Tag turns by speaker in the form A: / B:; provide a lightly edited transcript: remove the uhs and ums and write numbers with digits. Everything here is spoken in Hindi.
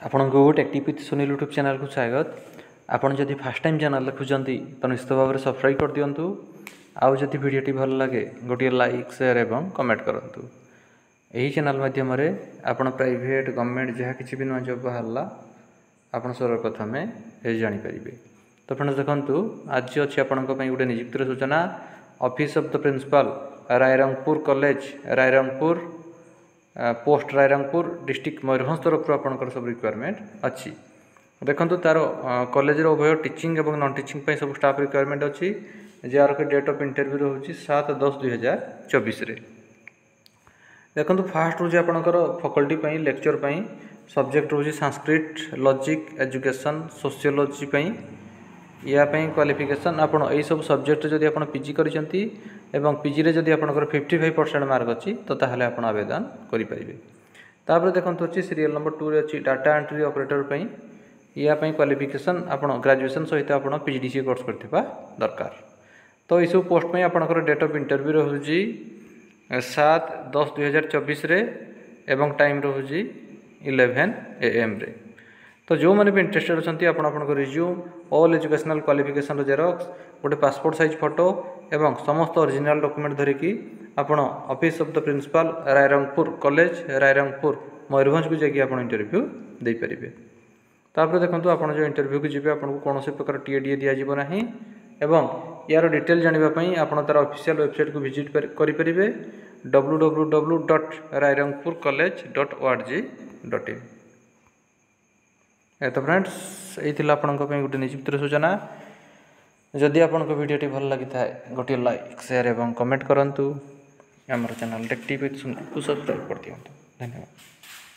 A: ଆପଣଙ୍କୁ ଟେକ୍ଟିକ୍ विथ सुनील यूट्यूब चैनल को स्वागत। आपन जदि फास्ट टाइम चैनल देखुंती तो निश्चित भाव में सब्सक्राइब कर दिंतु। आउ जदि वीडियोटी भल लगे गोटे लाइक शेयर एवं कमेंट करंतु। यही चैनल माध्यम आपन प्राइवेट गवर्नमेंट जहाँ किसी भी नुआ जॉब बाहरला आपन सर्वप्रथम ये जानीपर। तो फ्रेंड्स देखु आज अच्छी आपण गोटे नियुक्तिर सूचना office of the principal Rairangpur college Rairangpur post Rairangpur district Mayurbhanj तरफ आपंकर सब रिक्वायरमेंट अच्छी। देखो तार कॉलेज उभय टीचिंग और नॉन टीचिंग सब स्टाफ रिक्वायरमेंट अच्छी जार के डेट ऑफ इंटरव्यू रोचे 7/10/2024। देखो फास्ट रोज आपंकर फैकल्टी लेक्चर सब्जेक्ट रोज संस्कृत लॉजिक एजुकेशन सोशियोलॉजी या क्वालिफिकेशन आपण यही सब सब्जेक्ट जदि आप पीजी करछंती एवं पीजी रे जदि आपनकर 55% मार्क अच्छी तो ताहले आपण आवेदन करि परिबे। तापर देखंतु अछि सीरियल नंबर 2 रे अछि डाटा एंट्री ऑपरेटर या क्वालिफिकेशन आपण ग्रेजुएशन सहित आपण पीजीडीसी कोर्स करथिबा दरकार। तो ई सब पोस्ट में आपनकर डेट ऑफ इंटरव्यू रहउजी 7/10/2024 रे एवं टाइम रहउजी 11 AM रे। तो जो मैंने भी इंटरेस्टेड अच्छा आप resume all educational qualification xerox गोटे पासपोर्ट साइज फोटो एवं समस्त ओरिजिनल डॉक्यूमेंट धरिकी आपण office of the principal Rairangpur college Rairangpur Mayurbhanj को जाकि आप इंटरव्यू दे पारे। तापर देखो आप जो इंटरव्यू को जी आपको कौन प्रकार टीएडीए दिज्व ना एवं यार डिटेल जानापी आप तार ऑफिशियल वेबसाइट को विजिट करेंगे www.rairangpurcollege.org.in। तो फ्रेंड्स यही आपंप गोटे नियुक्तिर सूचना। जदि आपको वीडियोटी भल लगी था गोटे लाइक शेयर एवं कमेंट करूँ। आम चैनल टेक्टिक विथ सुनील को सब्सक्राइब कर दिखाँ। धन्यवाद।